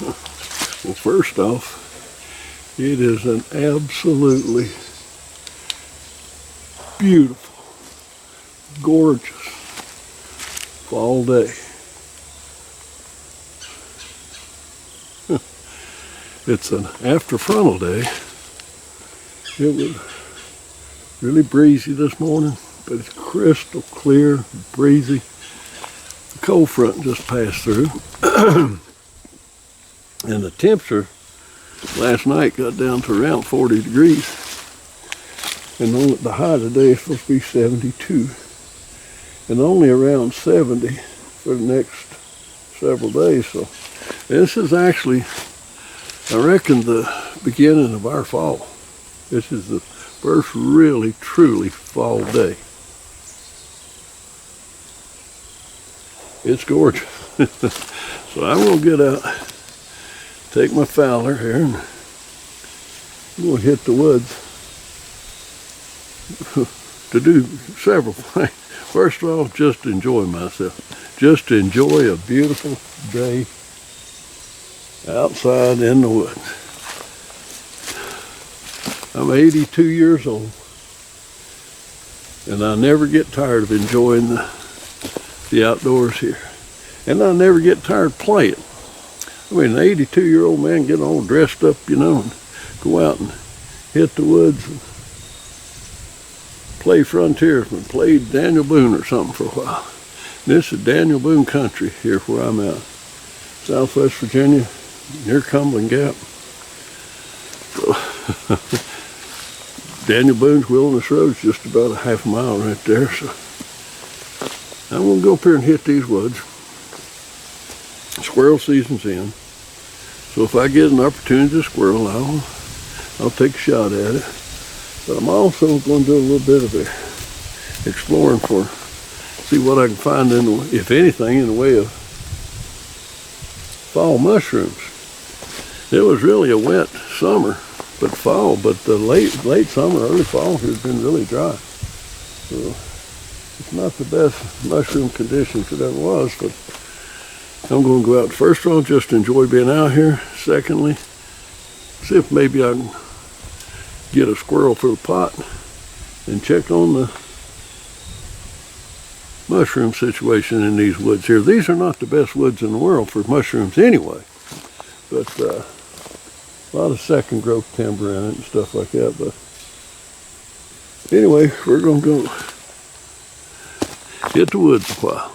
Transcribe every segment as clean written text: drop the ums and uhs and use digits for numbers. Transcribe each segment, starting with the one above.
Well, first off, it is an absolutely beautiful, gorgeous fall day. It's an after frontal day. It was really breezy this morning, but it's crystal clear, breezy. The cold front just passed through. And the temperature last night got down to around 40 degrees. And the high today is supposed to be 72. And only around 70 for the next several days. So this is actually, I reckon, the beginning of our fall. This is the first really, truly fall day. It's gorgeous. So I'm going to get out, take my fowler here, and I'm going to hit the woods to do several things. First of all, just enjoy myself. Just enjoy a beautiful day outside in the woods. I'm 82 years old, and I never get tired of enjoying the outdoors here. And I never get tired playing. I mean, an 82-year-old man getting all dressed up, you know, and go out and hit the woods and play frontiersman, play Daniel Boone or something for a while. This is Daniel Boone country here where I'm at. Southwest Virginia, near Cumberland Gap. So, Daniel Boone's Wilderness Road's just about a half a mile right there. So I'm going to go up here and hit these woods. Squirrel season's in. So if I get an opportunity to squirrel, I'll take a shot at it. But I'm also going to do a little bit of exploring see what I can find if anything, in the way of fall mushrooms. It was really a wet summer, but the late summer, early fall has been really dry. So it's not the best mushroom conditions it ever was, but I'm going to go out. First of all, just enjoy being out here. Secondly, see if maybe I can get a squirrel for the pot and check on the mushroom situation in these woods here. These are not the best woods in the world for mushrooms anyway, but a lot of second growth timber in it and stuff like that. But anyway, we're going to go hit the woods a while.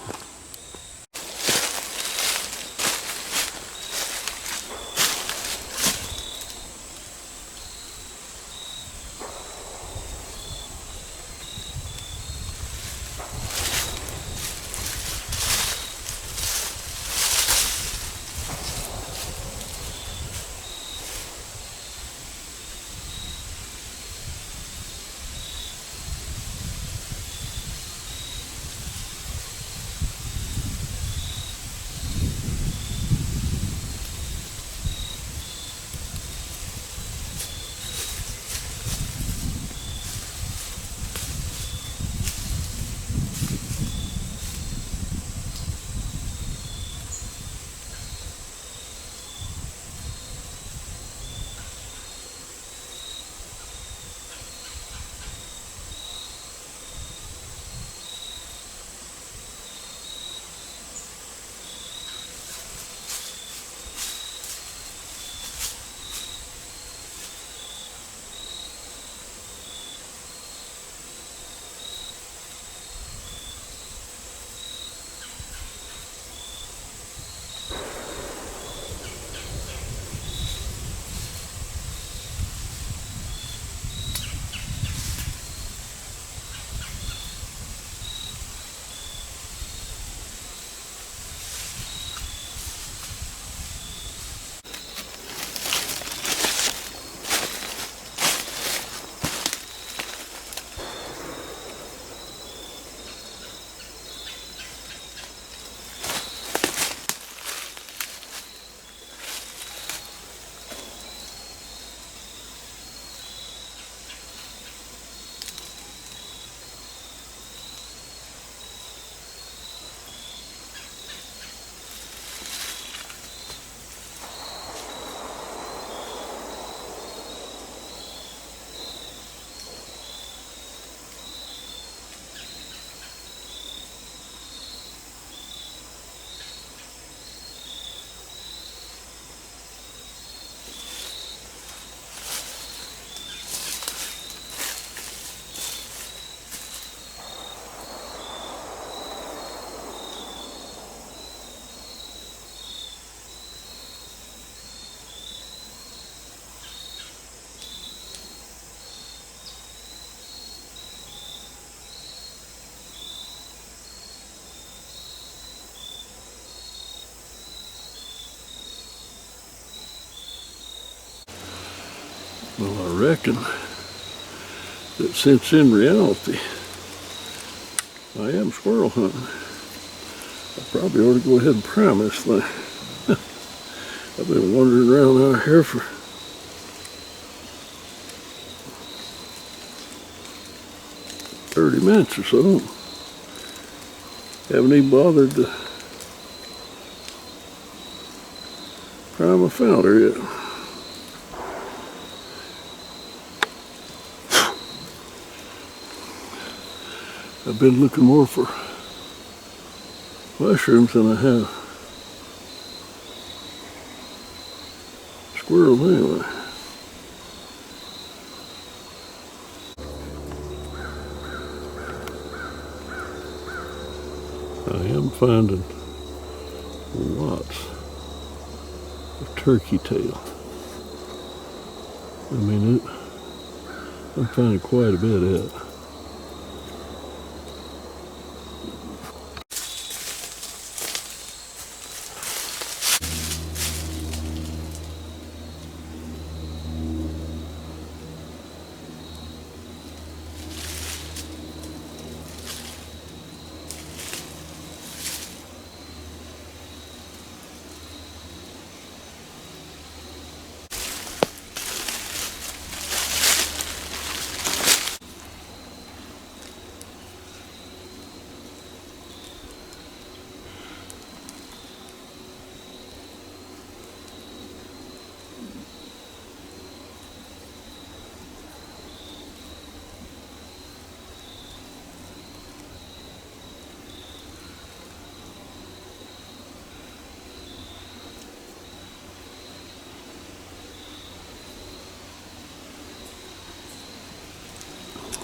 Well, I reckon that since in reality I am squirrel hunting, I probably ought to go ahead and prime this thing. I've been wandering around out here for minutes or so. Haven't even bothered to prime a founder yet. I've been looking more for mushrooms than I have squirrels anyway. I am finding lots of turkey tail. I mean, I'm finding quite a bit of it.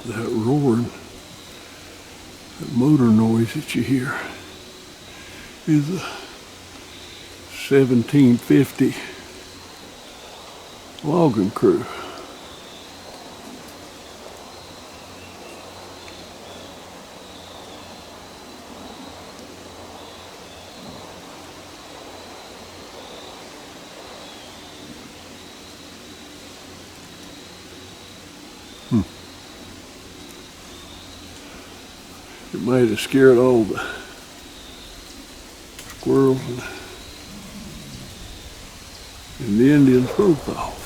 That roaring, that motor noise that you hear is a 1750 logging crew. It might have scared all the squirrels and the Indians both off.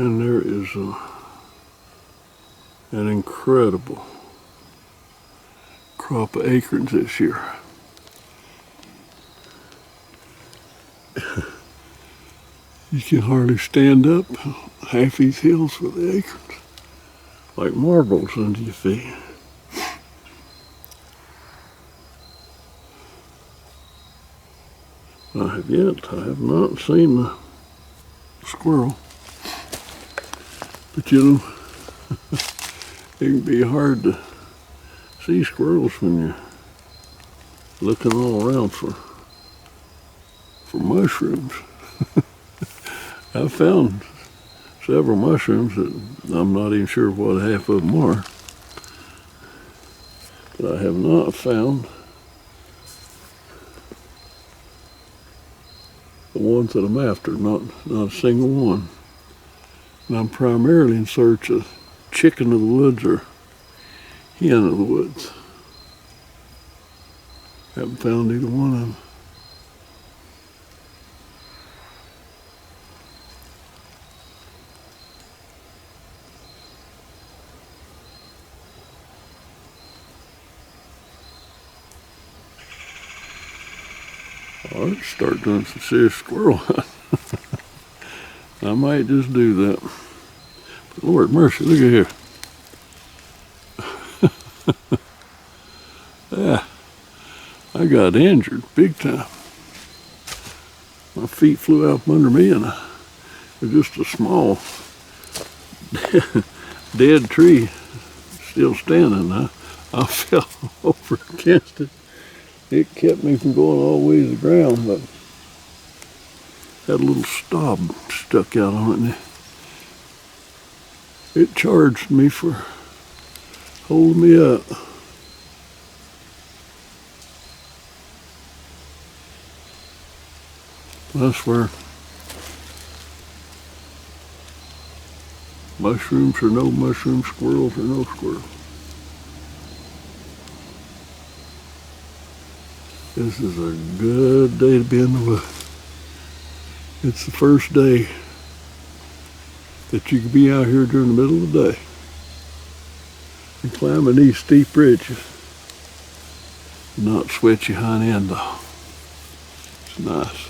And there is an incredible crop of acorns this year. You can hardly stand up half these hills with the acorns, like marbles under your feet. I have not seen the squirrel. But you know, it can be hard to see squirrels when you're looking all around for mushrooms. I've found several mushrooms that I'm not even sure what half of them are. But I have not found the ones that I'm after, not a single one. And I'm primarily in search of chicken of the woods or hen of the woods. Haven't found either one of them. I ought to start doing some serious squirrel hunting. I might just do that. But Lord mercy, look at here. Yeah, I got injured big time. My feet flew out from under me, and it was just a small dead tree still standing. I fell over against it. It kept me from going all the way to the ground, but had a little stub stuck out on it, and it charged me for holding me up. I swear, mushrooms or no mushrooms, squirrels or no squirrels. This is a good day to be in the woods. It's the first day that you can be out here during the middle of the day and climbing these steep ridges. Not sweat your hind end though. It's nice.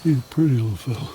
He's a pretty little fella.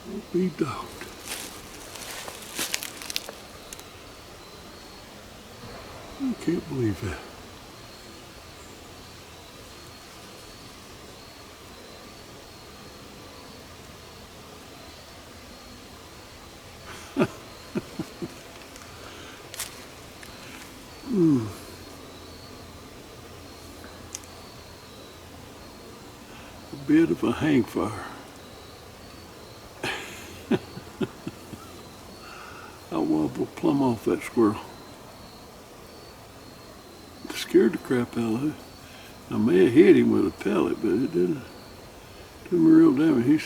Don't be dogged. I can't believe that. A bit of a hang fire. I wobbled plumb off that squirrel. It scared the crap out of it. I may have hit him with a pellet, but it didn't do me real damage. He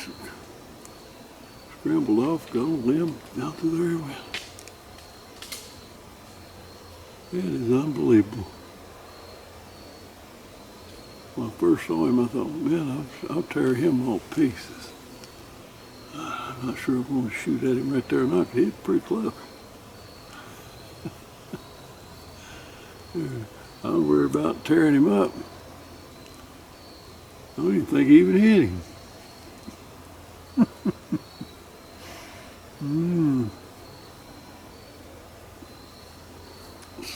scrambled off, got a limb down through there. Well, that is unbelievable. When I first saw him, I thought, man, I'll tear him all to pieces. I'm not sure I'm going to shoot at him right there or not, 'cause he's pretty close. I was worried about tearing him up. I don't even think he even hit him.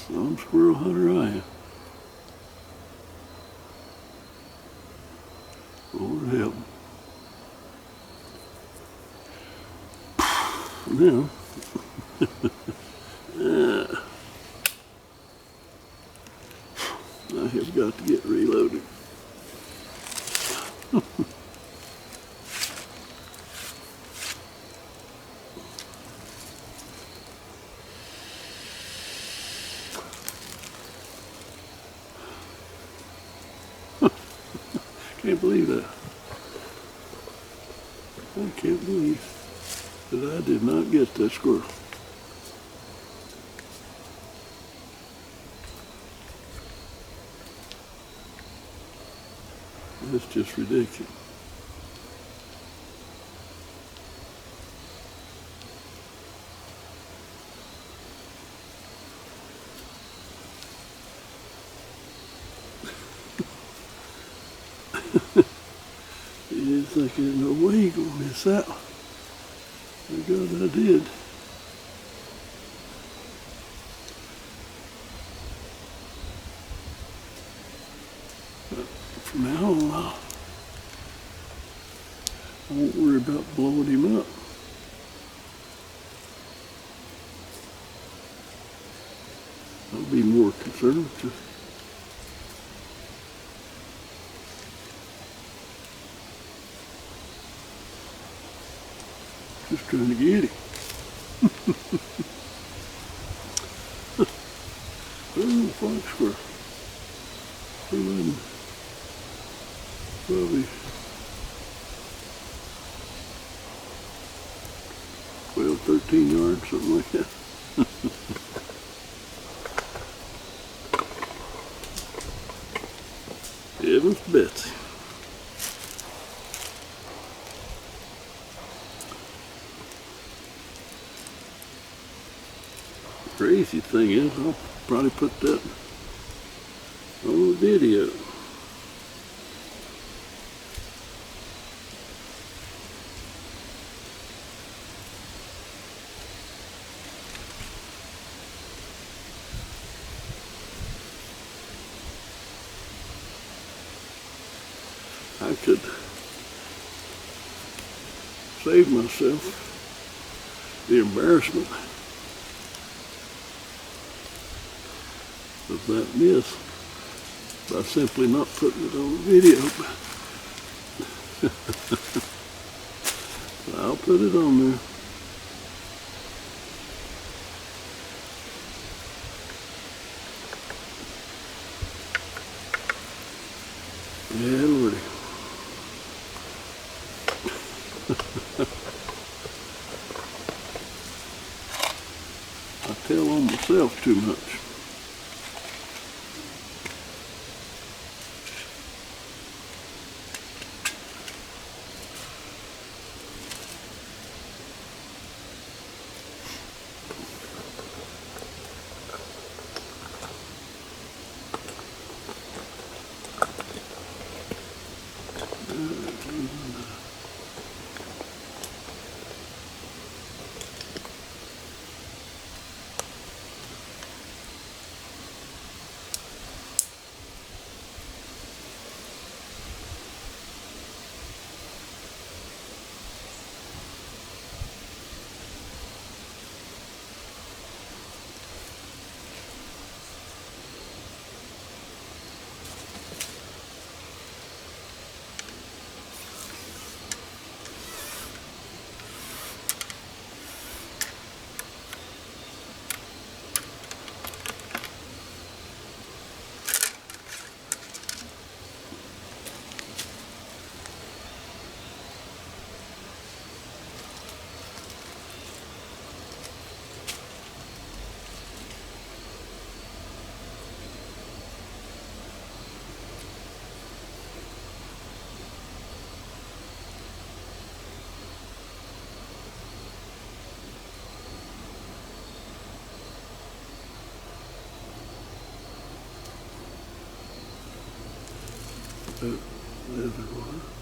Some squirrel hunter I am. Lord help me. Now, I have got to get reloaded. Can't believe that. I can't believe that I did not get that squirrel. That's just ridiculous. You didn't think there's no way you're going to miss out. Thank God I did. But from now on, I won't worry about blowing him up. I'll be more concerned with just trying to get him. Oh, fox squirrel. He wasn't probably 12, 13 yards, something like that. Heavens Betsy. Crazy thing is, I'll probably put that on the video. I could save myself the embarrassment of that miss by simply not putting it on video. I'll put it on there. Yeah, Lordy. I tell on myself too much. reservoir.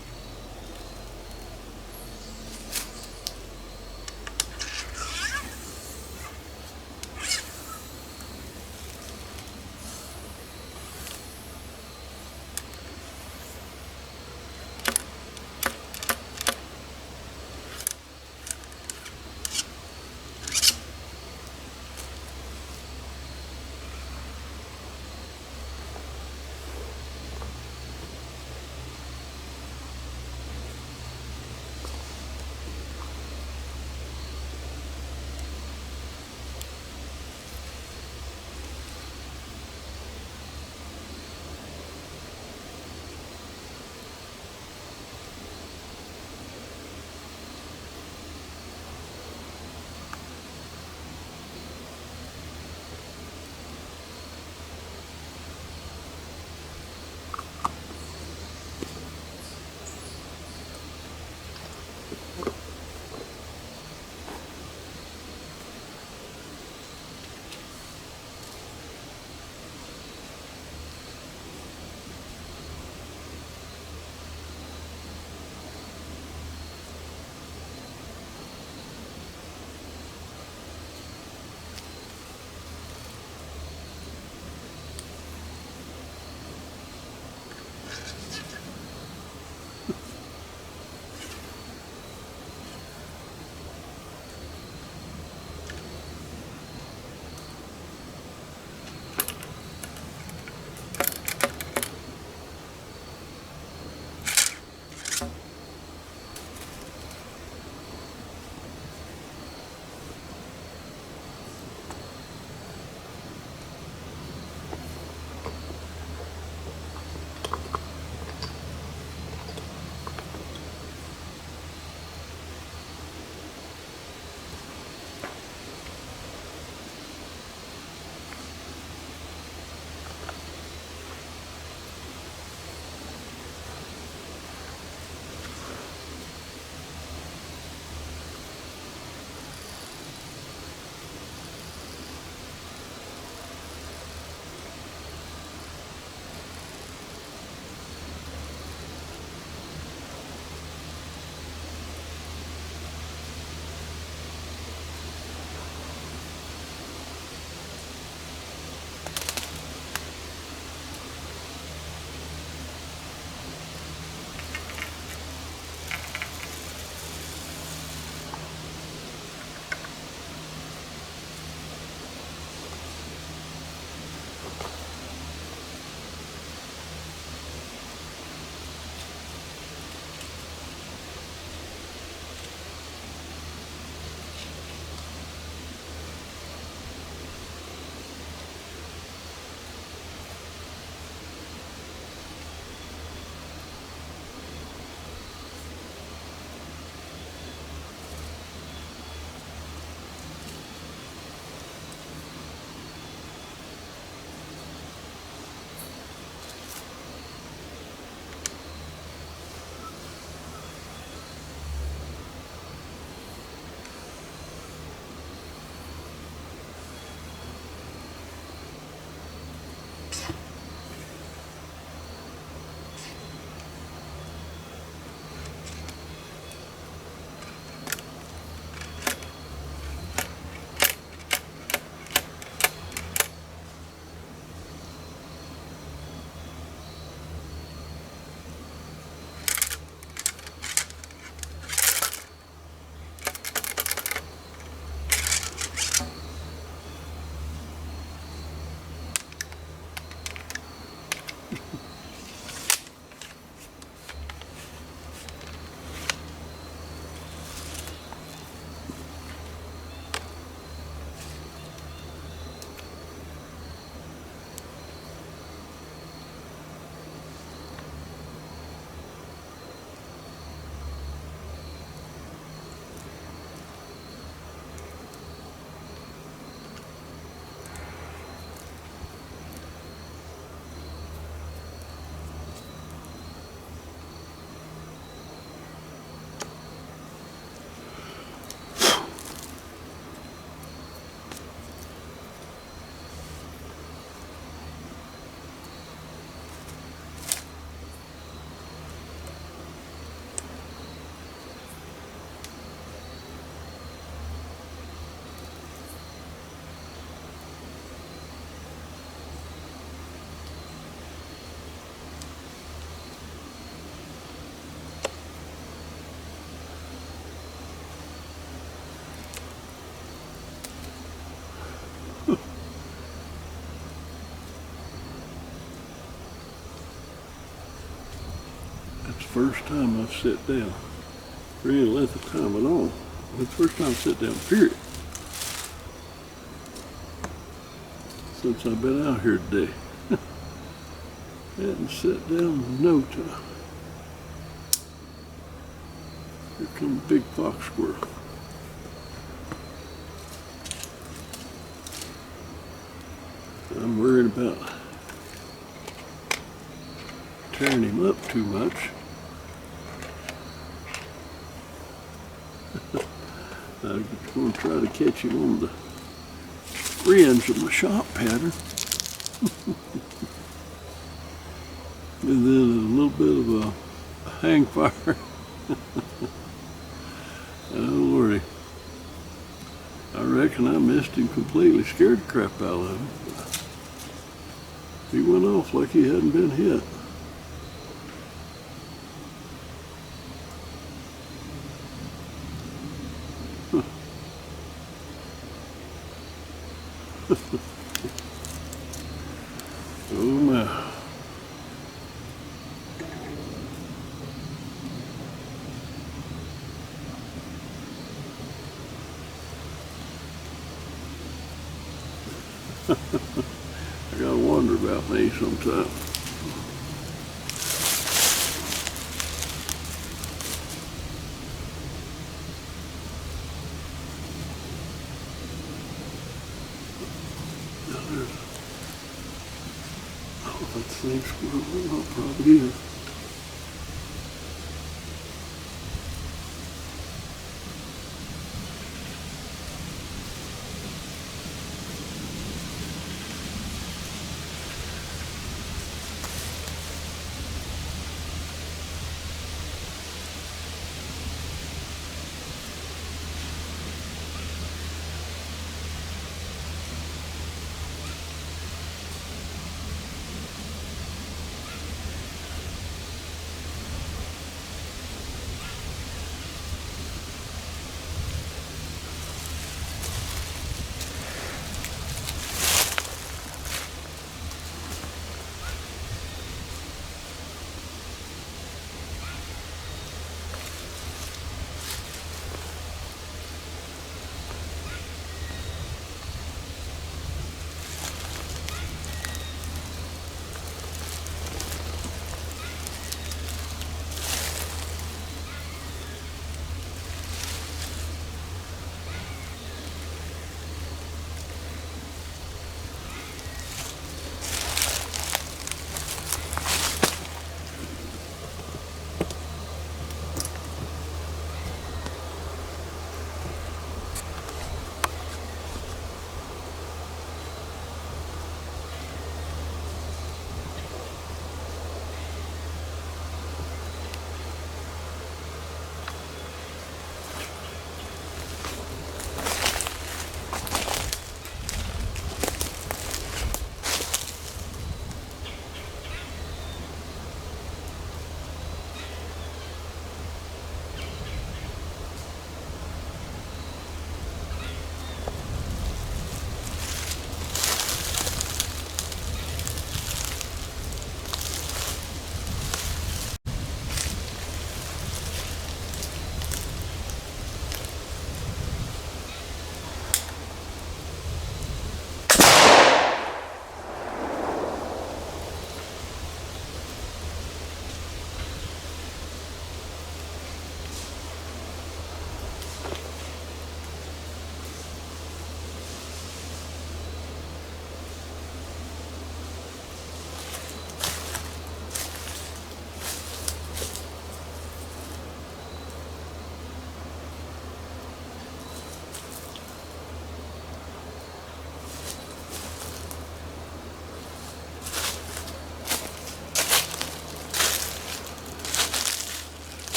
first time I've sat down for any length of time at all. It's the first time I've sat down, period, since I've been out here today. Hadn't sat down in no time. Here comes a big fox squirrel. I'm worried about tearing him up too much. I'm going to try to catch him on the fringe of my shot pattern. And then a little bit of a hang fire. Oh Lordy. I reckon I missed him completely, scared the crap out of him. He went off like he hadn't been hit. Oh my. I gotta wonder about me sometimes. That same squirrel, well, probably is.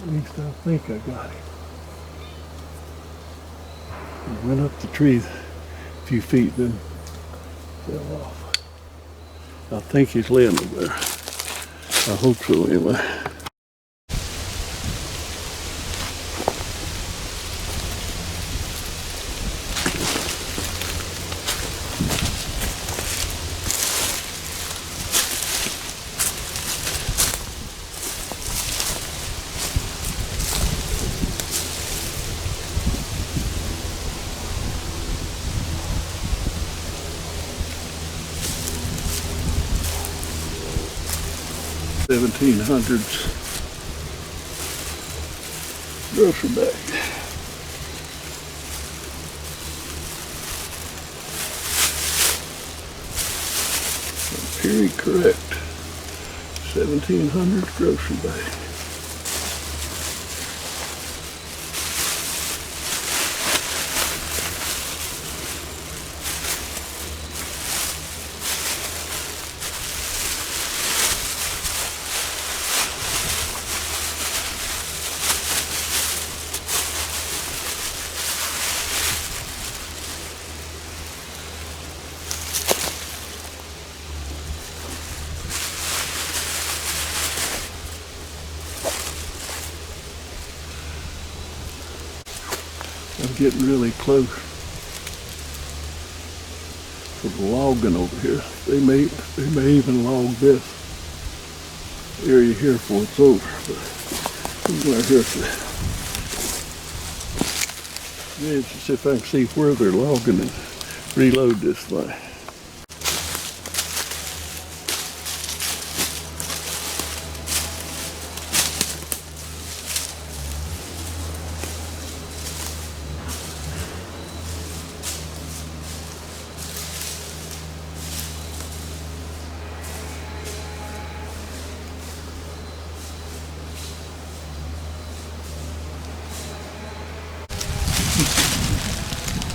At least I think I got him. He went up the tree a few feet, then fell off. I think he's landing there. I hope so anyway. 1700s grocery bag. Period correct. 1700s grocery bag. I'm getting really close to the logging over here. They may even log this area here before it's over. But I'm going here to see if I can see where they're logging and reload this thing.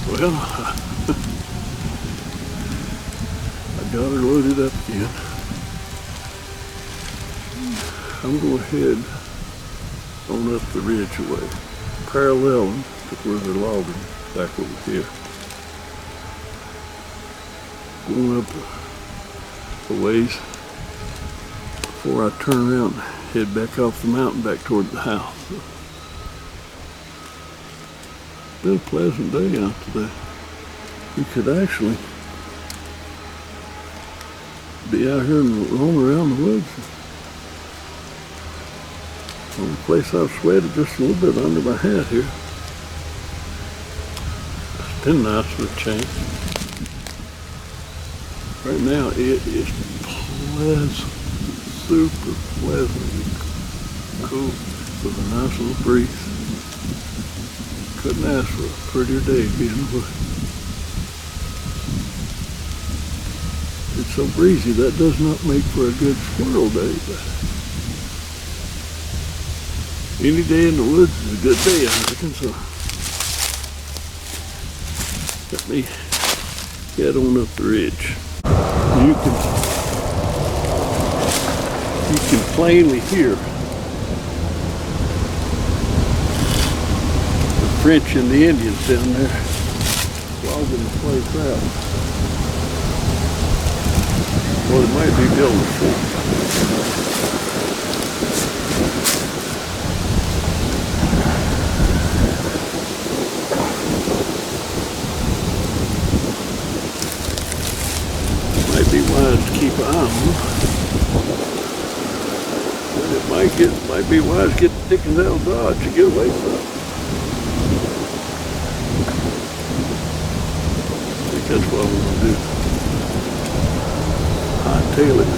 Well, I got her loaded up again. I'm going to head on up the ridge away, paralleling to where they're logging back over here. Going up a ways before I turn around and head back off the mountain back toward the house. Been a pleasant day out today. You could actually be out here and roam around the woods. The only place I've sweated just a little bit under my hat here. It's been nice for a change. Right now it is pleasant, super pleasant, cool, with a nice little breeze. Couldn't ask for a prettier day being in the woods. It's so breezy that does not make for a good squirrel day, but any day in the woods is a good day, I reckon. So let me head on up the ridge. You can plainly hear French and the Indians down there logging the place out. Well, it might be building a fort. Might be wise to keep an eye on them. But it might be wise to get the dickens out of Dodge to get away from it. That's what I'm going to do. Hightail it.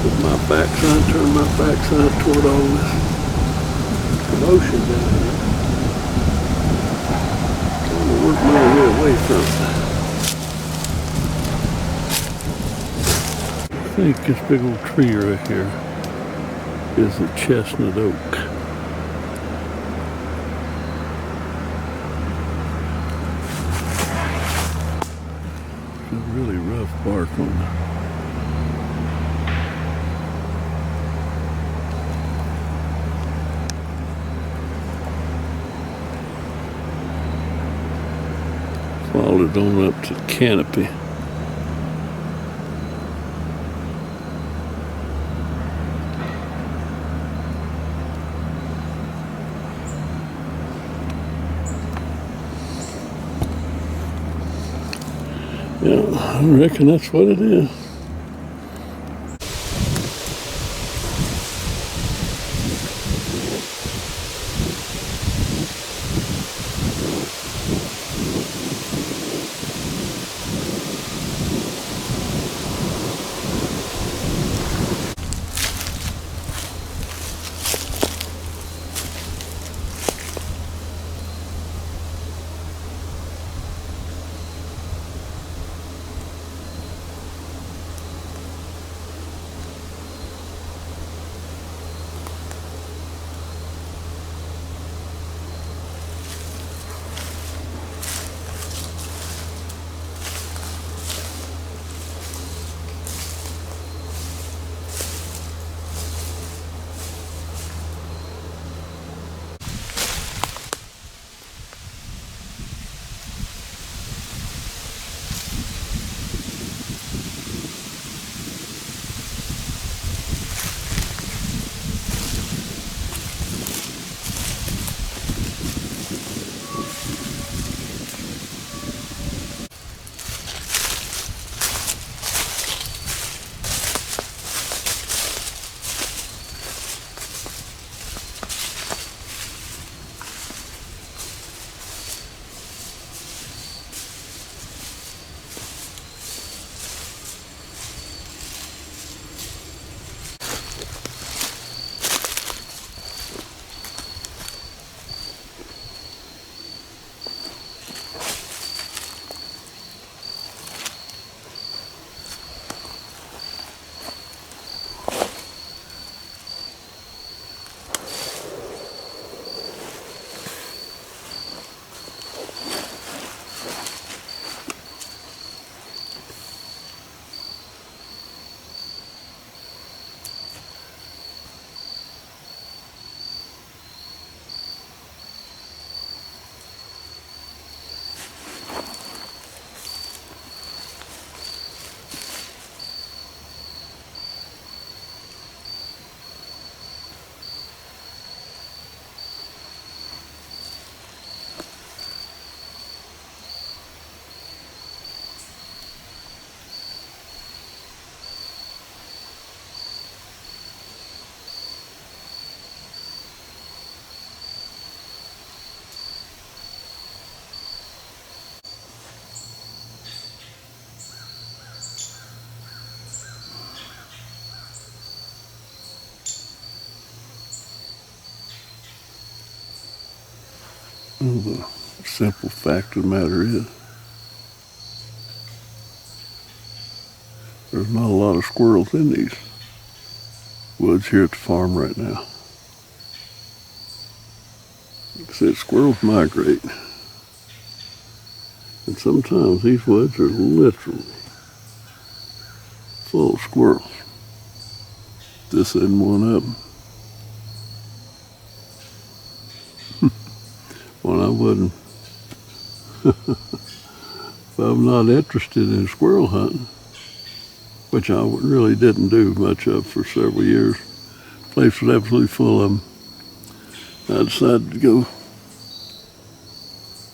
Put my backside, turn my backside toward all this commotion down here. Trying to work my way away from it. I think this big old tree right here is the chestnut oak. Really rough bark on it. Followed it on up to the canopy. Yeah, I reckon that's what it is. Well, the simple fact of the matter is, there's not a lot of squirrels in these woods here at the farm right now. Like I said, squirrels migrate. And sometimes these woods are literally full of squirrels. This isn't one of them. Well, I wouldn't. If I'm not interested in squirrel hunting, which I really didn't do much of for several years, the place was absolutely full of them. I decided to go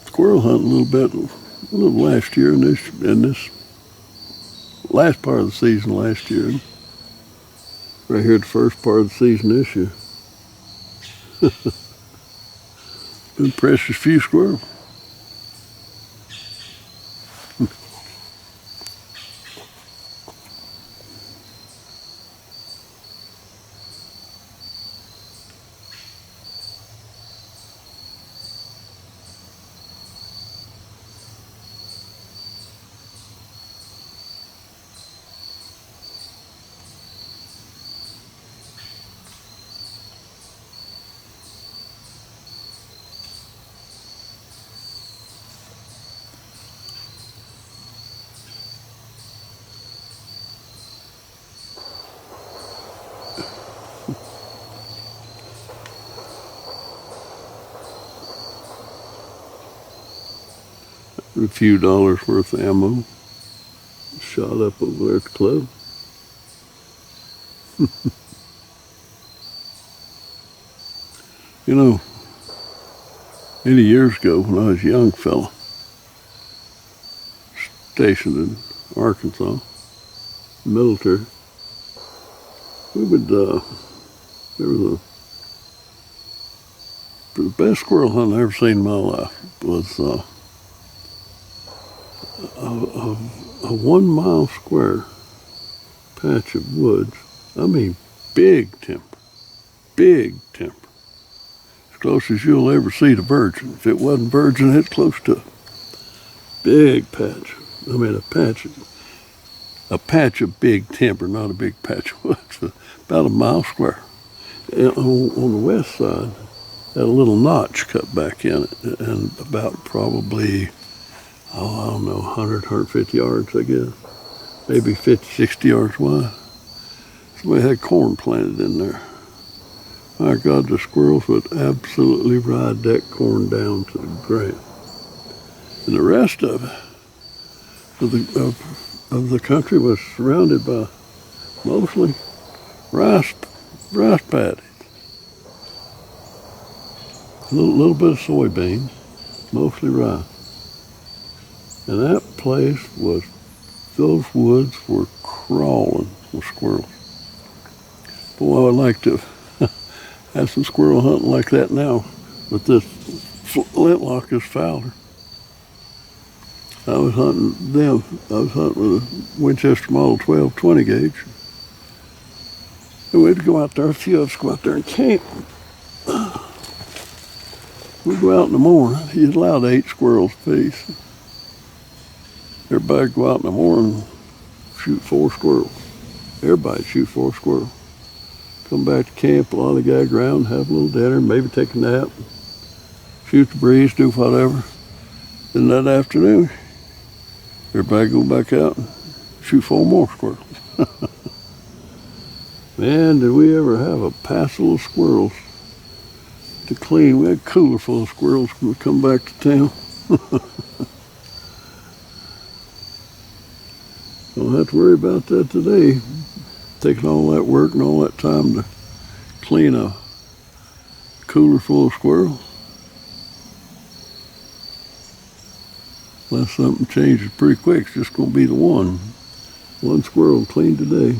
squirrel hunting a little last year, and this last part of the season last year, and right here at the first part of the season this year. Been precious few squirrels. A few dollars worth of ammo shot up over there at the club. You know, many years ago when I was a young fella, stationed in Arkansas, military, we would, there was the best squirrel hunt I ever seen in my life was a 1 mile square patch of woods. I mean, big timber. As close as you'll ever see to virgin. If it wasn't virgin, it's close to a big patch. I mean, a patch of big timber, not a big patch of woods, about 1 mile square. And on the west side, had a little notch cut back in it, and about probably, I don't know, 100, 150 yards, I guess. Maybe 50, 60 yards wide. Somebody had corn planted in there. My God, the squirrels would absolutely ride that corn down to the ground. And the rest of the country was surrounded by mostly rice paddies. A little bit of soybeans, mostly rice. And that place those woods were crawling with squirrels. Boy, I would like to have some squirrel hunting like that now, but this flintlock is fouler. I was hunting with a Winchester Model 12 20 gauge. And we'd go out there, a few of us go out there and camp. We'd go out in the morning. You'd allowed 8 squirrels apiece. Everybody'd go out in the morning, shoot 4 squirrels. Everybody'd shoot 4 squirrels. Come back to camp, lollygag around, have a little dinner, maybe take a nap, shoot the breeze, do whatever. Then that afternoon, everybody go back out and shoot 4 more squirrels. Man, did we ever have a passel of squirrels to clean. We had a cooler full of squirrels when we come back to town. Don't have to worry about that today. Taking all that work and all that time to clean a cooler full of squirrels. Unless something changes pretty quick, it's just going to be the one squirrel cleaned today.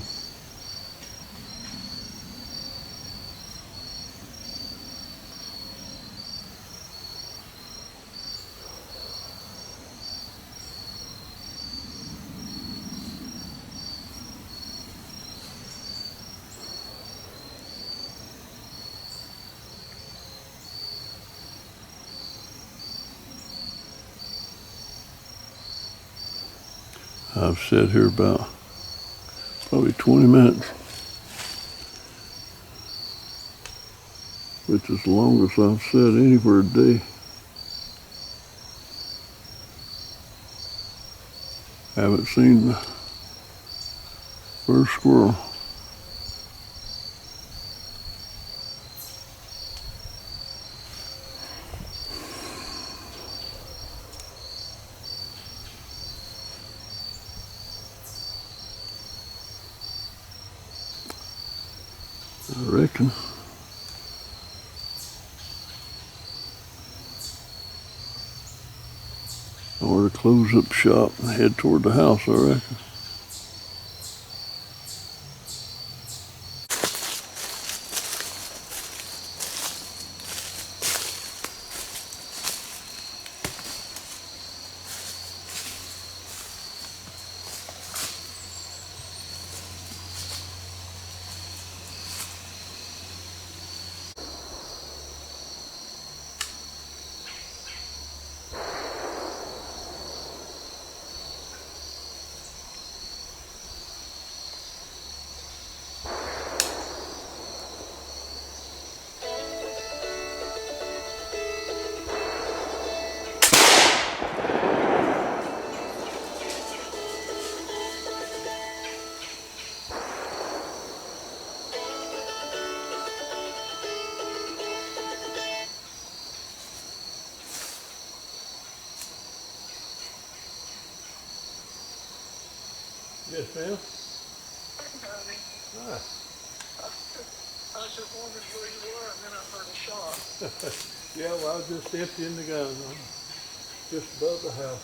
I've sat here about probably 20 minutes, which is the longest I've sat anywhere today. Haven't seen the first squirrel. I reckon I ought to close up shop and head toward the house, I reckon. Yes, ma'am. Hi. I was just wondering where you were, and then I heard a shot. Yeah, well, I was just emptying the gun. I'm just above the house.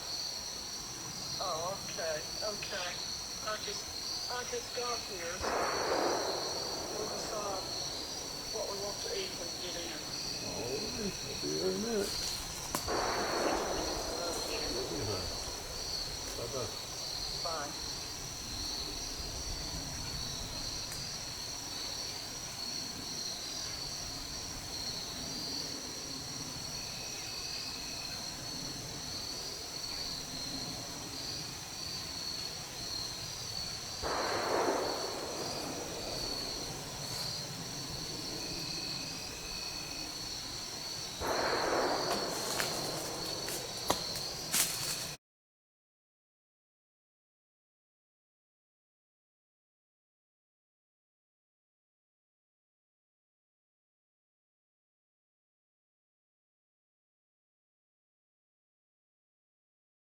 Oh, okay. I just got here, so we'll decide what we want to eat when we get in. All right, I'll be there in a minute. Love you, honey. Bye-bye.